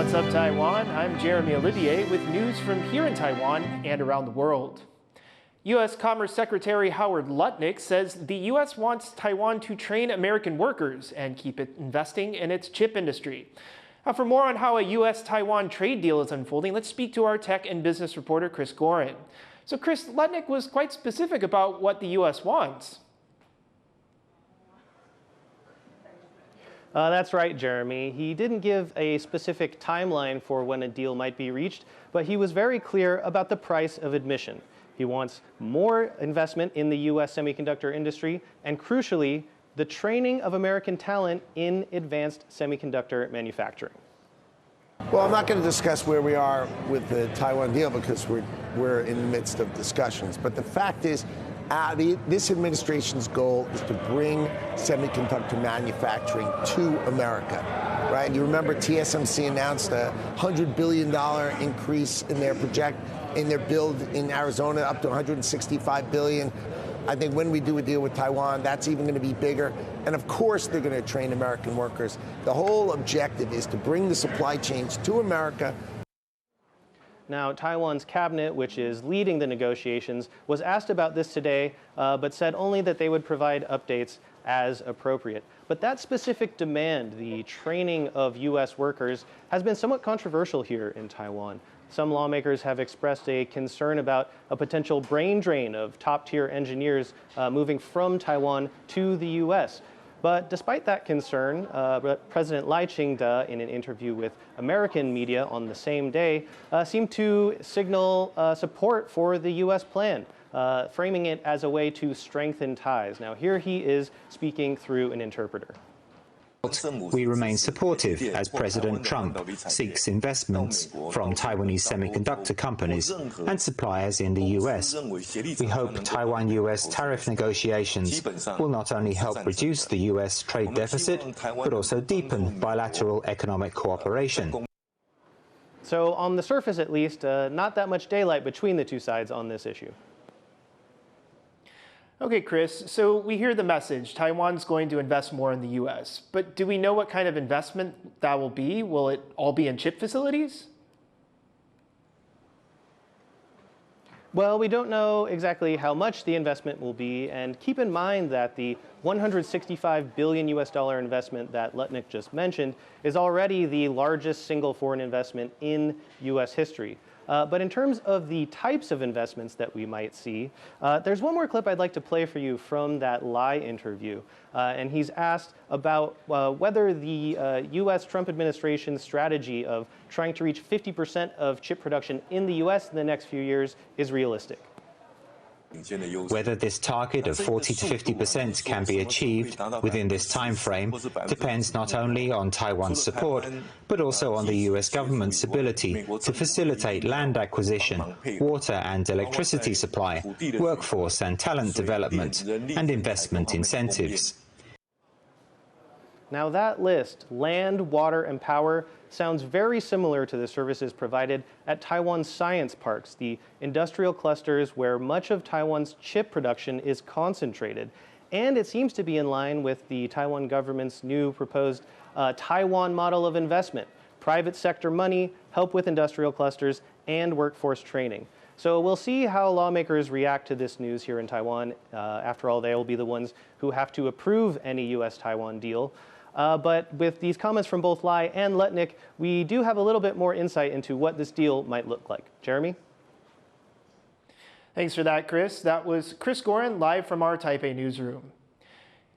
What's up, Taiwan? I'm Jeremy Olivier with news from here in Taiwan and around the world. U.S. Commerce Secretary Howard Lutnick says the U.S. wants Taiwan to train American workers and keep it investing in its chip industry. Now, for more on how a U.S.-Taiwan trade deal is unfolding, let's speak to our tech and business reporter, Chris Gorin. So, Chris, Lutnick was quite specific about what the U.S. wants. That's right, Jeremy. He didn't give a specific timeline for when a deal might be reached, but he was very clear about the price of admission. He wants more investment in the U.S. semiconductor industry and, crucially, the training of American talent in advanced semiconductor manufacturing. Well, I'm not going to discuss where we are with the Taiwan deal because we're in the midst of discussions. But the fact is, this administration's goal is to bring semiconductor manufacturing to America, right? You remember TSMC announced a $100 billion increase in their build in Arizona, up to $165 billion. I think when we do a deal with Taiwan, that's even going to be bigger. And of course, they're going to train American workers. The whole objective is to bring the supply chains to America. Now, Taiwan's cabinet, which is leading the negotiations, was asked about this today, but said only that they would provide updates as appropriate. But that specific demand, the training of U.S. workers, has been somewhat controversial here in Taiwan. Some lawmakers have expressed a concern about a potential brain drain of top-tier engineers moving from Taiwan to the U.S. But despite that concern, President Lai Ching-te, in an interview with American media on the same day, seemed to signal support for the U.S. plan, framing it as a way to strengthen ties. Now, here he is speaking through an interpreter. We remain supportive as President Trump seeks investments from Taiwanese semiconductor companies and suppliers in the U.S. We hope Taiwan-U.S. tariff negotiations will not only help reduce the U.S. trade deficit, but also deepen bilateral economic cooperation. So on the surface, at least, not that much daylight between the two sides on this issue. Okay, Chris, so we hear the message. Taiwan's going to invest more in the U.S. But do we know what kind of investment that will be? Will it all be in chip facilities? Well, we don't know exactly how much the investment will be, and keep in mind that the $165 billion US investment that Lutnick just mentioned is already the largest single foreign investment in U.S. history. But in terms of the types of investments that we might see, there's one more clip I'd like to play for you from that Lai interview. And he's asked about whether the U.S. Trump administration's strategy of trying to reach 50% of chip production in the U.S. in the next few years is realistic. Whether this target of 40 to 50% can be achieved within this time frame depends not only on Taiwan's support, but also on the U.S. government's ability to facilitate land acquisition, water and electricity supply, workforce and talent development, and investment incentives. Now that list, land, water, and power, sounds very similar to the services provided at Taiwan's science parks, the industrial clusters where much of Taiwan's chip production is concentrated. And it seems to be in line with the Taiwan government's new proposed Taiwan model of investment: private sector money, help with industrial clusters, and workforce training. So we'll see how lawmakers react to this news here in Taiwan. After all, they will be the ones who have to approve any U.S.-Taiwan deal. But with these comments from both Lai and Lutnick, we do have a little bit more insight into what this deal might look like. Jeremy? Thanks for that, Chris. That was Chris Gorin, live from our Taipei newsroom.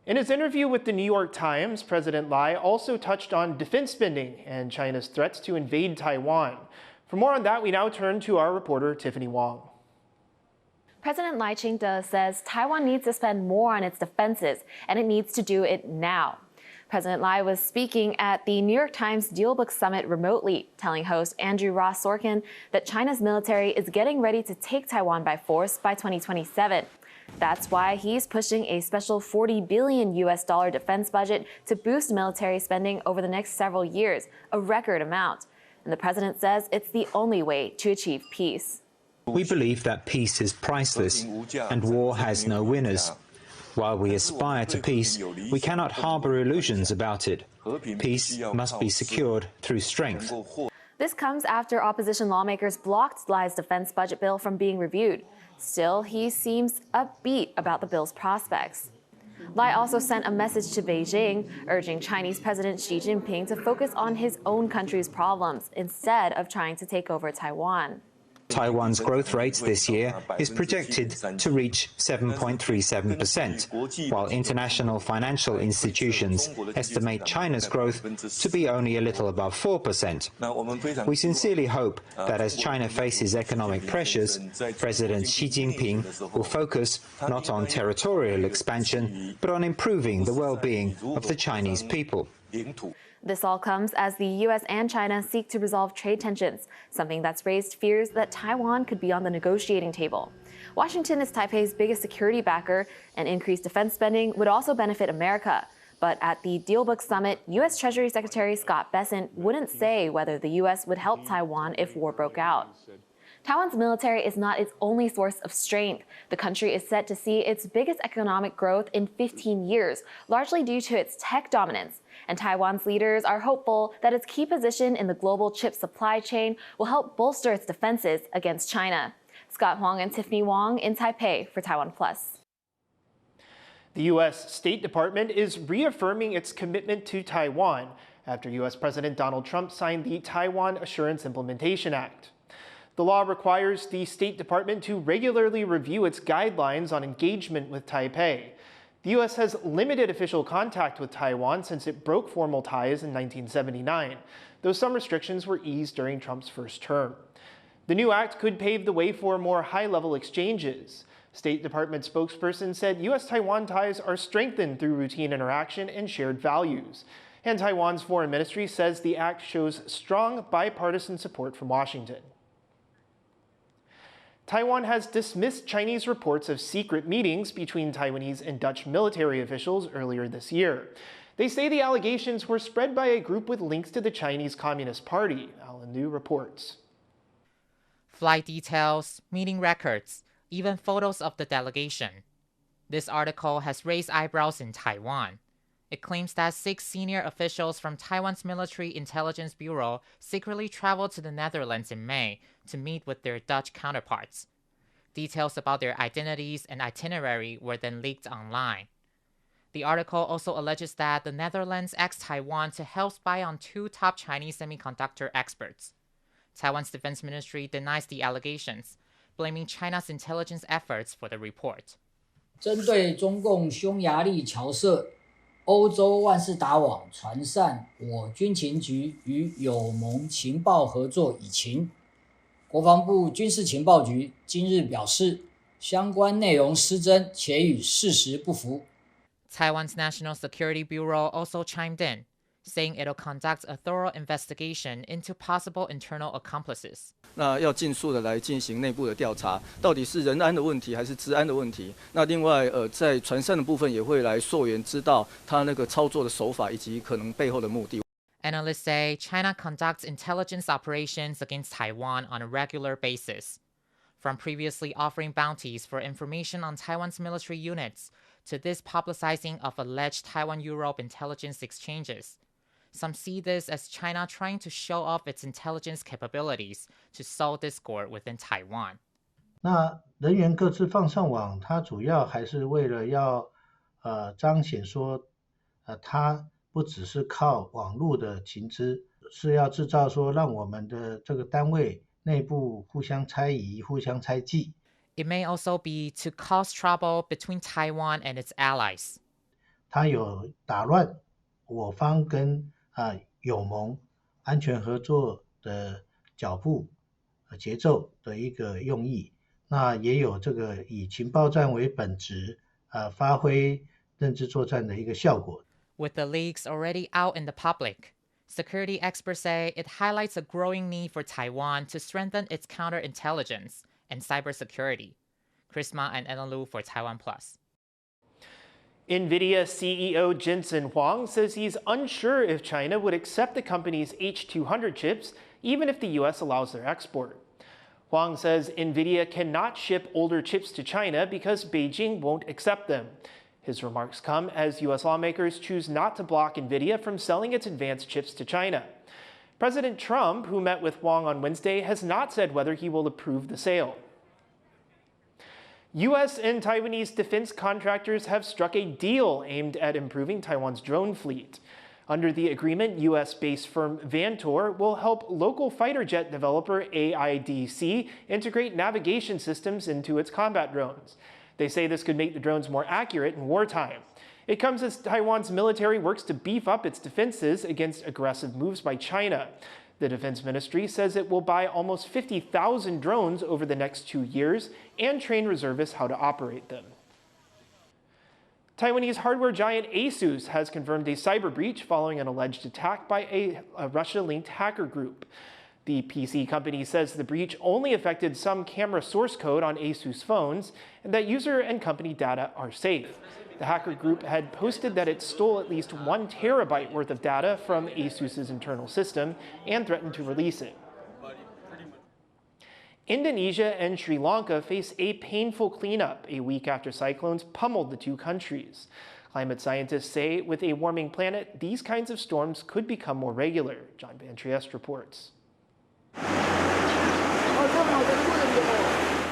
In his interview with the New York Times, President Lai also touched on defense spending and China's threats to invade Taiwan. For more on that, we now turn to our reporter, Tiffany Wong. President Lai Ching-te says Taiwan needs to spend more on its defenses, and it needs to do it now. President Lai was speaking at the New York Times Dealbook Summit remotely, telling host Andrew Ross Sorkin that China's military is getting ready to take Taiwan by force by 2027. That's why he's pushing a special $40 billion defense budget to boost military spending over the next several years, a record amount. And the president says it's the only way to achieve peace. We believe that peace is priceless and war has no winners. While we aspire to peace, we cannot harbor illusions about it. Peace must be secured through strength. This comes after opposition lawmakers blocked Lai's defense budget bill from being reviewed. Still, he seems upbeat about the bill's prospects. Lai also sent a message to Beijing, urging Chinese President Xi Jinping to focus on his own country's problems instead of trying to take over Taiwan. Taiwan's growth rate this year is projected to reach 7.37%, while international financial institutions estimate China's growth to be only a little above 4%. We sincerely hope that as China faces economic pressures, President Xi Jinping will focus not on territorial expansion, but on improving the well-being of the Chinese people. This all comes as the U.S. and China seek to resolve trade tensions, something that's raised fears that Taiwan could be on the negotiating table. Washington is Taipei's biggest security backer, and increased defense spending would also benefit America. But at the Dealbook Summit, U.S. Treasury Secretary Scott Bessent wouldn't say whether the U.S. would help Taiwan if war broke out. Taiwan's military is not its only source of strength. The country is set to see its biggest economic growth in 15 years, largely due to its tech dominance. And Taiwan's leaders are hopeful that its key position in the global chip supply chain will help bolster its defenses against China. Scott Huang and Tiffany Wong in Taipei for TaiwanPlus. The U.S. State Department is reaffirming its commitment to Taiwan after U.S. President Donald Trump signed the Taiwan Assurance Implementation Act. The law requires the State Department to regularly review its guidelines on engagement with Taipei. The U.S. has limited official contact with Taiwan since it broke formal ties in 1979, though some restrictions were eased during Trump's first term. The new act could pave the way for more high-level exchanges. State Department spokesperson said U.S.-Taiwan ties are strengthened through routine interaction and shared values. And Taiwan's foreign ministry says the act shows strong bipartisan support from Washington. Taiwan has dismissed Chinese reports of secret meetings between Taiwanese and Dutch military officials earlier this year. They say the allegations were spread by a group with links to the Chinese Communist Party, Alan Liu reports. Flight details, meeting records, even photos of the delegation. This article has raised eyebrows in Taiwan. It claims that 6 senior officials from Taiwan's Military Intelligence Bureau secretly traveled to the Netherlands in May to meet with their Dutch counterparts. Details about their identities and itinerary were then leaked online. The article also alleges that the Netherlands asked Taiwan to help spy on 2 top Chinese semiconductor experts. Taiwan's defense ministry denies the allegations, blaming China's intelligence efforts for the report. 针对中共匈牙利侨社 欧洲万事达网传散我军情局与友盟情报合作已情，国防部军事情报局今日表示，相关内容失真且与事实不符。 Taiwan's National Security Bureau also chimed in, saying it'll conduct a thorough investigation into possible internal accomplices. 那要尽速的来进行内部的调查，到底是人安的问题还是治安的问题？那另外，在传散的部分也会来溯源，知道他那个操作的手法以及可能背后的目的。 Analysts say China conducts intelligence operations against Taiwan on a regular basis, from previously offering bounties for information on Taiwan's military units to this publicizing of alleged Taiwan-Europe intelligence exchanges. Some see this as China trying to show off its intelligence capabilities to sow discord within Taiwan. 那人员各自放上网，它主要还是为了要彰显说，它不只是靠网络的情资，是要制造说让我们的这个单位内部互相猜疑、互相猜忌。 It may also be to cause trouble between Taiwan and its allies. 它有打乱我方跟友盟安全合作的脚步、节奏的一个用意。那也有这个以情报战为本质，发挥认知作战的一个效果。 With the leaks already out in the public, security experts say it highlights a growing need for Taiwan to strengthen its counterintelligence and cybersecurity. Chris Ma and Ellen Lu for TaiwanPlus. Nvidia CEO Jensen Huang says he's unsure if China would accept the company's H200 chips, even if the U.S. allows their export. Huang says Nvidia cannot ship older chips to China because Beijing won't accept them. His remarks come as U.S. lawmakers choose not to block Nvidia from selling its advanced chips to China. President Trump, who met with Wang on Wednesday, has not said whether he will approve the sale. U.S. and Taiwanese defense contractors have struck a deal aimed at improving Taiwan's drone fleet. Under the agreement, U.S.-based firm Vantor will help local fighter jet developer AIDC integrate navigation systems into its combat drones. They say this could make the drones more accurate in wartime. It comes as Taiwan's military works to beef up its defenses against aggressive moves by China. The Defense Ministry says it will buy almost 50,000 drones over the next 2 years and train reservists how to operate them. Taiwanese hardware giant ASUS has confirmed a cyber breach following an alleged attack by a Russia-linked hacker group. The PC company says the breach only affected some camera source code on ASUS phones and that user and company data are safe. The hacker group had posted that it stole at least 1 terabyte worth of data from ASUS's internal system and threatened to release it. Indonesia and Sri Lanka face a painful cleanup a week after cyclones pummeled the two countries. Climate scientists say with a warming planet, these kinds of storms could become more regular. John Vantor reports.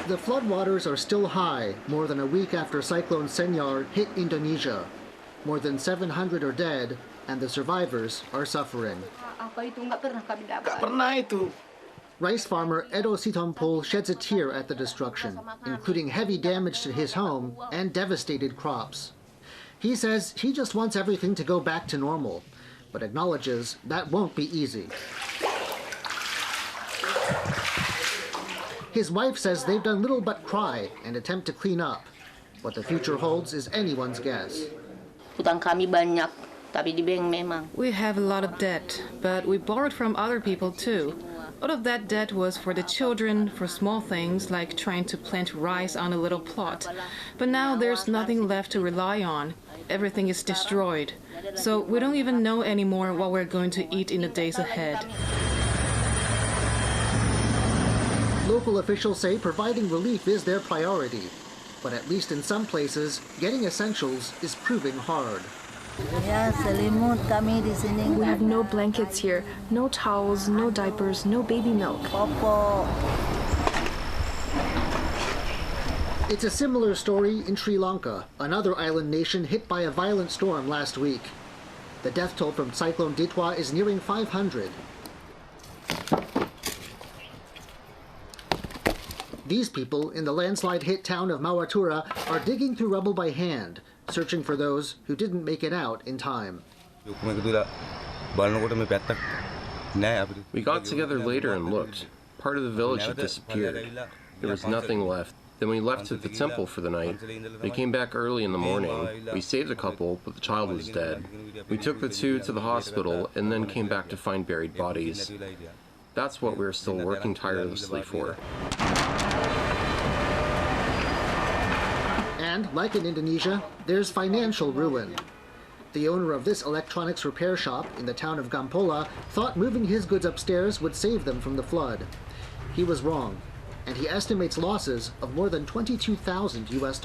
The floodwaters are still high, more than a week after Cyclone Senyar hit Indonesia. More than 700 are dead, and the survivors are suffering. Rice farmer Edo Sitompul sheds a tear at the destruction, including heavy damage to his home and devastated crops. He says he just wants everything to go back to normal, but acknowledges that won't be easy. His wife says they've done little but cry and attempt to clean up. What the future holds is anyone's guess. We have a lot of debt, but we borrowed from other people too. All of that debt was for the children, for small things like trying to plant rice on a little plot. But now there's nothing left to rely on. Everything is destroyed. So we don't even know anymore what we're going to eat in the days ahead. Local officials say providing relief is their priority, but at least in some places, getting essentials is proving hard. We have no blankets here, no towels, no diapers, no baby milk. It's a similar story in Sri Lanka, another island nation hit by a violent storm last week. The death toll from Cyclone Ditwa is nearing 500. These people in the landslide-hit town of Mawatura are digging through rubble by hand, searching for those who didn't make it out in time. We got together later and looked. Part of the village had disappeared. There was nothing left. Then we left to the temple for the night. We came back early in the morning. We saved a couple, but the child was dead. We took the two to the hospital and then came back to find buried bodies. That's what we're still working tirelessly for. And, like in Indonesia, there's financial ruin. The owner of this electronics repair shop in the town of Gampola thought moving his goods upstairs would save them from the flood. He was wrong, and he estimates losses of more than $22,000 US.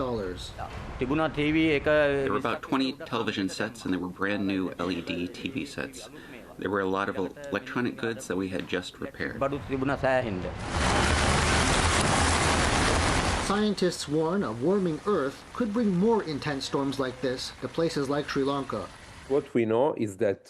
There were about 20 television sets, and there were brand new LED TV sets. There were a lot of electronic goods that we had just repaired. Scientists warn a warming Earth could bring more intense storms like this to places like Sri Lanka. What we know is that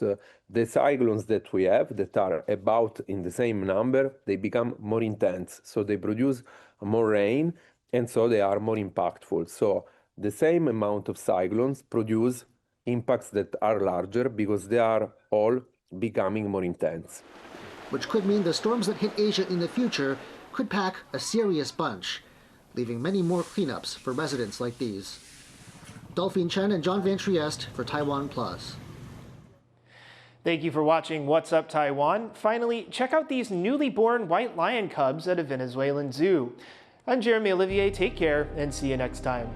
the cyclones that we have, that are about in the same number, they become more intense. So they produce more rain, and so they are more impactful. So the same amount of cyclones produce impacts that are larger because they are all becoming more intense. Which could mean the storms that hit Asia in the future could pack a serious bunch, leaving many more cleanups for residents like these. Dolphin Chen and John Vantor for TaiwanPlus. Thank you for watching What's Up Taiwan. Finally, check out these newly born white lion cubs at a Venezuelan zoo. I'm Jeremy Olivier. Take care and see you next time.